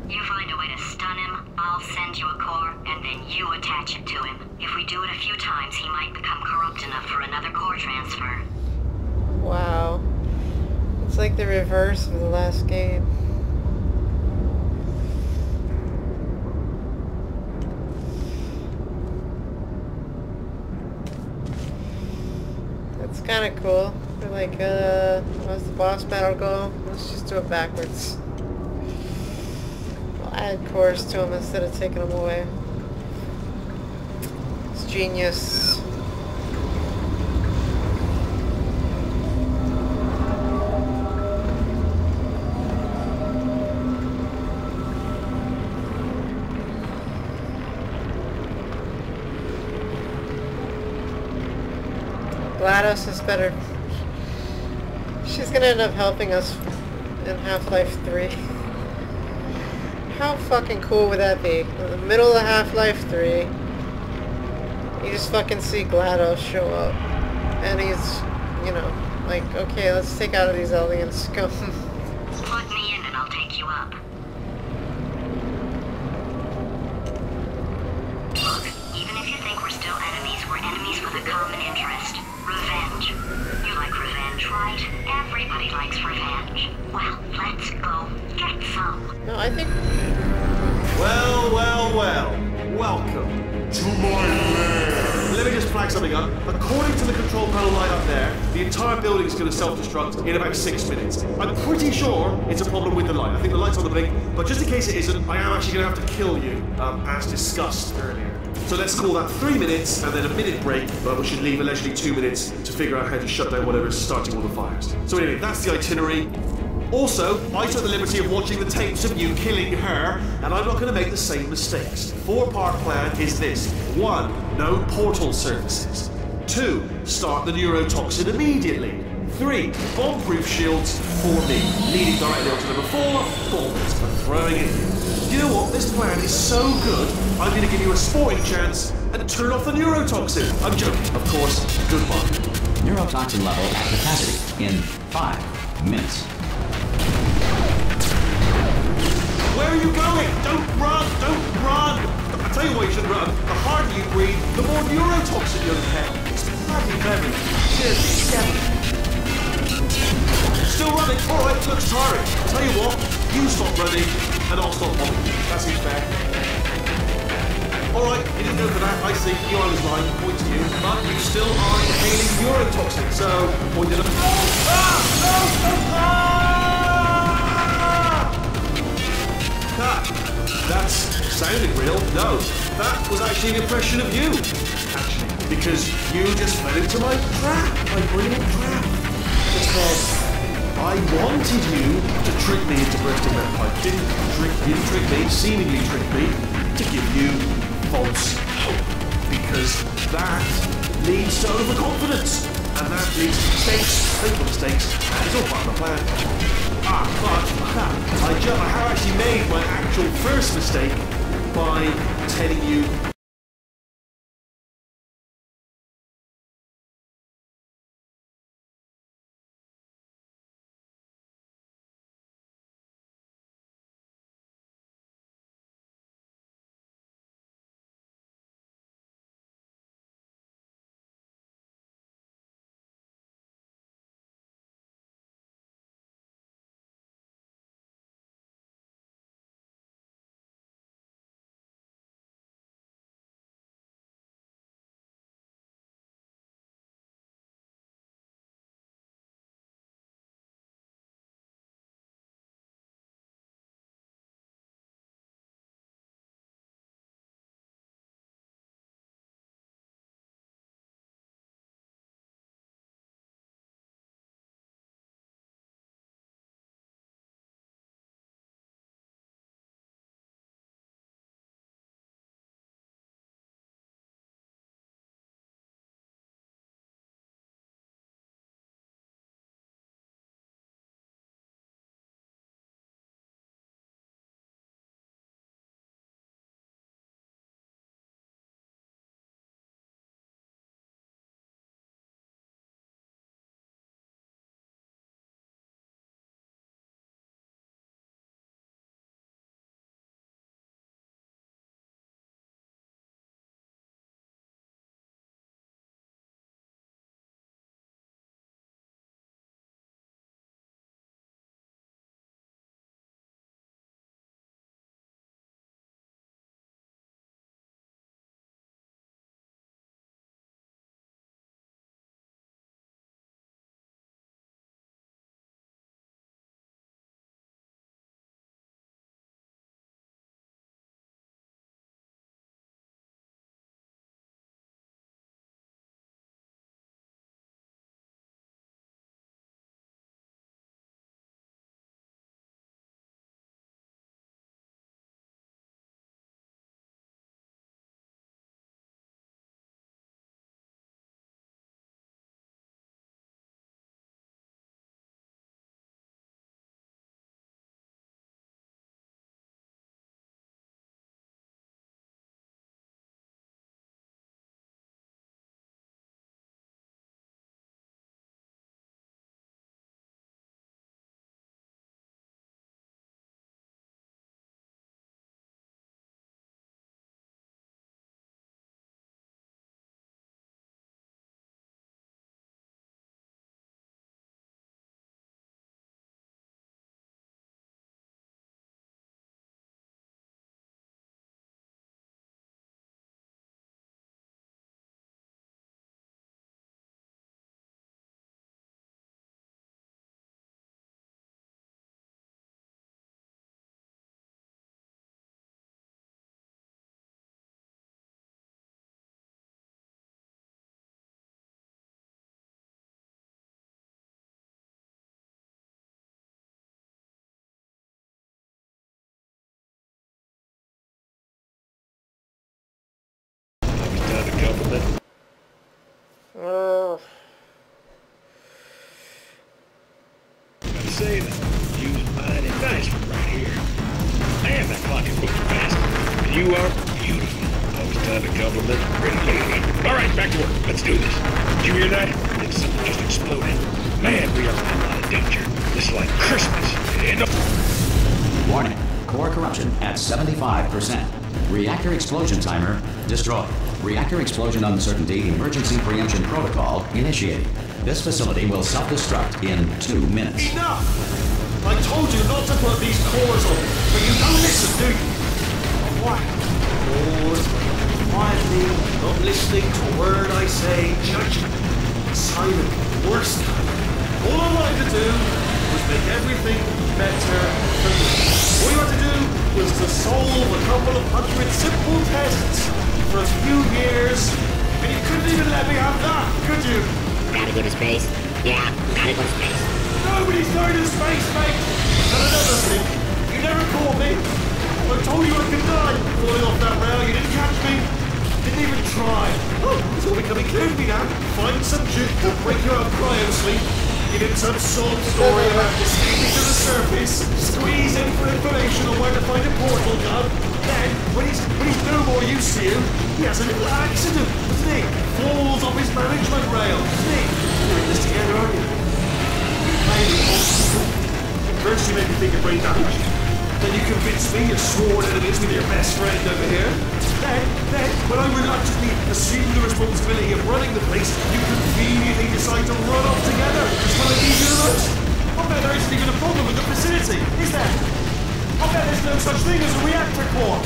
You find a way to stun him, I'll send you a core, and then you attach it to him. If we do it a few times, he might become corrupt enough for another core transfer. Wow. It's like the reverse of the last game. That's kind of cool. They're like, how's the boss battle go? Let's just do it backwards. I'll add cores to them instead of taking them away. It's genius. GLaDOS is better. She's gonna end up helping us in Half-Life 3. How fucking cool would that be? In the middle of Half-Life 3, you just fucking see GLaDOS show up. And he's, you know, like, okay, let's take out these alien scum. Plug me in and I'll take you up. Look, even if you think we're still enemies, we're enemies with a common interest. Revenge. You like revenge, right? Everybody likes revenge. Well, let's go get some. No, I think... Well, well, well. Welcome to my lair. Let me just flag something up. According to the control panel light up there, the entire building is going to self-destruct in about 6 minutes. I'm pretty sure it's a problem with the light. I think the light's on the blink, but just in case it isn't, I am actually going to have to kill you, as discussed earlier. So let's call that 3 minutes and then a minute break, but we should leave allegedly 2 minutes to figure out how to shut down whatever is starting all the fires. So anyway, that's the itinerary. Also, I took the liberty of watching the tapes of you killing her, and I'm not going to make the same mistakes. 4-part plan is this. 1. No portal services. 2. Start the neurotoxin immediately. 3. Bomb-proof shields for me, leading directly onto number 4, bombs, and throwing it in. You know what? This plan is so good, I'm going to give you a sporting chance and turn off the neurotoxin. I'm joking, of course. Goodbye. Neurotoxin level at capacity in 5 minutes. Where are you going? Don't run! Don't run! I tell you why you should run. The harder you breathe, the more neurotoxin you'll inhale. It's bloody clever. Seriously, still running. All right, looks tiring. Tell you what, you stop running, and I'll stop bombing. That seems fair. All right, you didn't go for that. I see. You I was lying. Point to you, but you still are inhaling neurotoxin. So point it up. That's sounding real. No, that was actually an impression of you. Actually, because you just fell into my trap, my brilliant trap. Just said, I wanted you to trick me into bursting that pipe. You didn't trick me, seemingly trick me, to give you false hope. Because that leads to overconfidence. And that leads to mistakes, simple mistakes, and it's all part of the plan. But I have actually made my actual first mistake by telling you say that. You was mighty nice right here. Man, that clock is moving fast. And you are beautiful. Always time to compliment a pretty lady. All right, back to work. Let's do this. Did you hear that? I think something just exploded. Man, we are in a lot of danger. This is like Christmas. Warning. Core corruption at 75%. Reactor explosion timer destroyed. Reactor explosion uncertainty emergency preemption protocol initiated. This facility will self-destruct in 2 minutes. Enough! I told you not to put these cores on, but you don't listen, do you? Quiet. Cores. Quietly, not listening to a word I say, judging. Silent. Worst kind. All I wanted to do was make everything better for me. All you had to do was to solve a couple of 100 simple tests for a few years, and you couldn't even let me have that, could you? Gotta go to space? Yeah, gotta go to space. Nobody's going to space, mate! And another thing, you never caught me. I told you I could die falling off that rail, you didn't catch me. Didn't even try. Oh, it's all becoming clear to me now. Find some juke to break you out of cryo sleep. Give him some sob story about escaping to the surface. Squeeze in for information on where to find a portal gun. Then, when he's no more use to you, he has a little accident, doesn't he? Falls off his management rail, doesn't he? You're in this together, aren't you? First you made me think of brain damage. Then you convinced me you're sworn enemies with your best friend over here. Then, when I reluctantly assumed the responsibility of running the place, you conveniently decide to run off together as well as these universe. I bet there isn't even a problem with the facility, is there? I bet there's no such thing as a reactor core.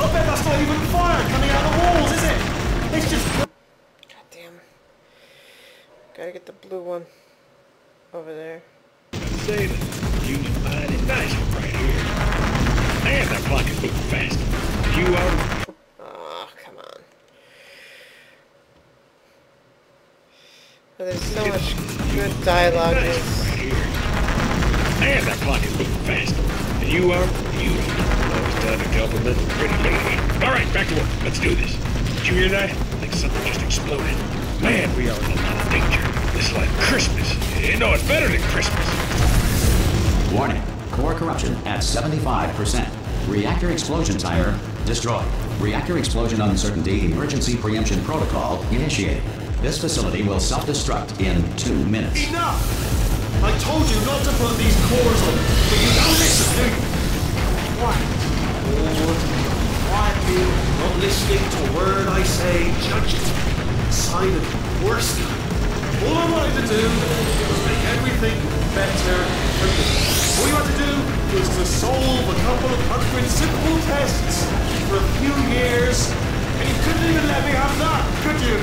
I bet that's not even fire coming out of the walls, is it? It's just... God damn. Gotta get the blue one over there. Say that. You was mighty nice right here. Man, that clock is moving fast. You are... Oh, come on. There's so much good dialogue in nice this. right here. Man, that clock is moving fast. And you are beautiful. Always time to compliment a pretty lady. All right, back to work. Let's do this. Did you hear that? I think something just exploded. Man, we are in a lot of danger. This is like Christmas. No, it's better than Christmas. Warning. Core corruption at 75%. Reactor explosion timer destroyed. Reactor explosion uncertainty emergency preemption protocol initiated. This facility will self-destruct in 2 minutes. Enough! I told you not to put these cores on, but you don't listen, do you? Quiet. Quietly, not listening to a word I say, judging. Silent. Worst kind. All I wanted to do was make everything better for me. All you had to do was to solve a couple of 100 simple tests for a few years, and you couldn't even let me have that, could you?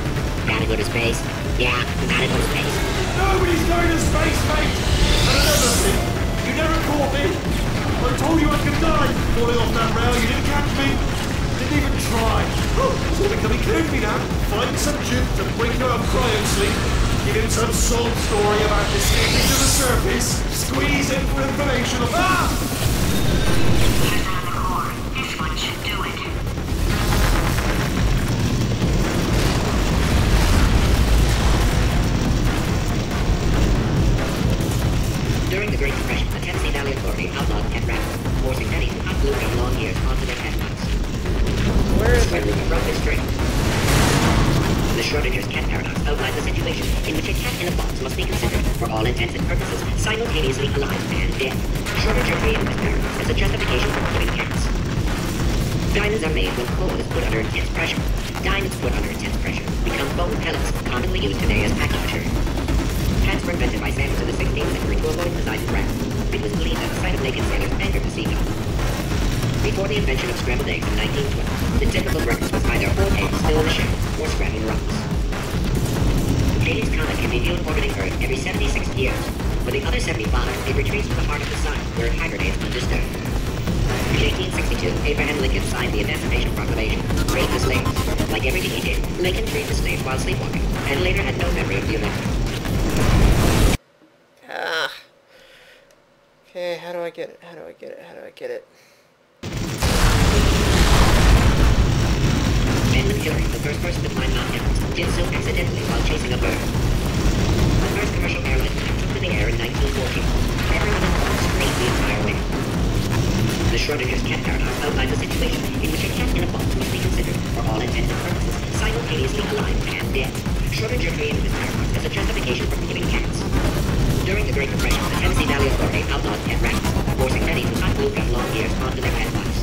Gotta go to space? Yeah, gotta go to space. Nobody's going to space, mate! And another thing, you never caught me. I told you I could die falling off that rail, you didn't catch me. Didn't even try. Oh, it's all becoming clear to me now. Find some juke to break you out of cryo sleep. Give him some sob story about escaping to the surface. Squeeze in for information of... Ah! Here's another core. This one should do it. During the Great Depression, the Tennessee Valley Authority outlawed pet rabbits, forcing many to cut glue their long ears onto their pet nuts. Where is Spread it? rumor broke this string. The Schrodinger's cat paradox outlines a situation in which a cat in a box must be considered, for all intents and purposes, simultaneously alive and dead. Schrodinger created this paradox as a justification for killing cats. Diamonds are made when coal is put under intense pressure. Diamonds put under intense pressure become bone pellets, commonly used today as packing material. Hats were invented by sailors in the 16th century to avoid the sight of rats. It was believed that the sight of naked sailors angered the sea god. Before the invention of scrambled eggs in 1912, the typical breakfast was either whole eggs still in the shell or scrambled rocks. Halley's Comet can be viewed orbiting Earth every 76 years. For the other 75, it retreats to the heart of the sun, where it hibernates undisturbed. In 1862, Abraham Lincoln signed the Emancipation Proclamation, freeing the slaves. Like everything he did, Lincoln freed the slaves while sleepwalking, and later had no memory of the event. Ah. Okay, how do I get it? How do I get it? How do I get it? Edmund Hillary, the first person to climb Mount Everest, did so accidentally while chasing a bird. The first commercial airline took to the air in 1914. Everyone involved screamed the entire way. The Schrodinger's cat paradox outlines a situation in which a cat in a box must be considered, for all intents and purposes, simultaneously alive and dead. Schrodinger created this paradox as a justification for killing cats. During the Great Depression, the Tennessee Valley Authority outlawed pet rats, forcing many to cut glue gun long ears onto their pet wives.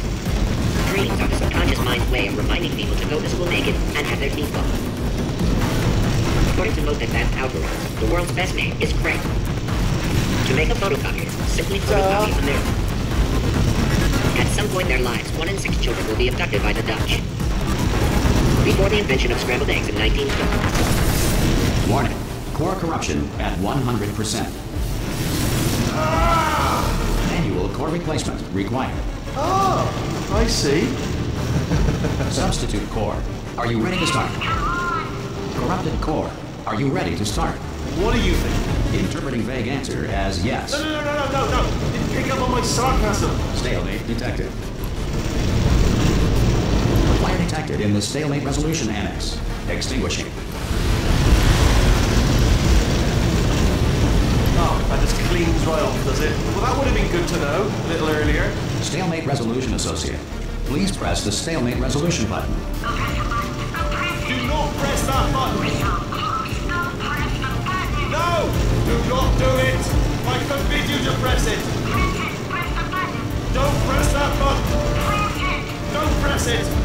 Dreams are the subconscious mind's way of reminding people to go to school naked and have their teeth gone. According to most advanced algorithms, the world's best name is Craig. To make a photocopier, simply photocopy a mirror. At some point in their lives, 1 in 6 children will be abducted by the Dutch. Before the invention of scrambled eggs in 1950. Warning. Core corruption at 100%. Annual core replacement required. Oh, I see. Substitute core. Are you ready to start? Corrupted core. Are you ready to start? What do you think? Interpreting vague answer as yes. No. Didn't pick up on my sarcasm. Stalemate detected. Fire detected in the stalemate resolution annex. Extinguishing. Oh, that just cleans right off, does it? Well, that would have been good to know a little earlier. Stalemate resolution associate. Please press the stalemate resolution button. Do not press that button. No! Do not do it! I forbid you to press it! Don't press that button! Don't press it!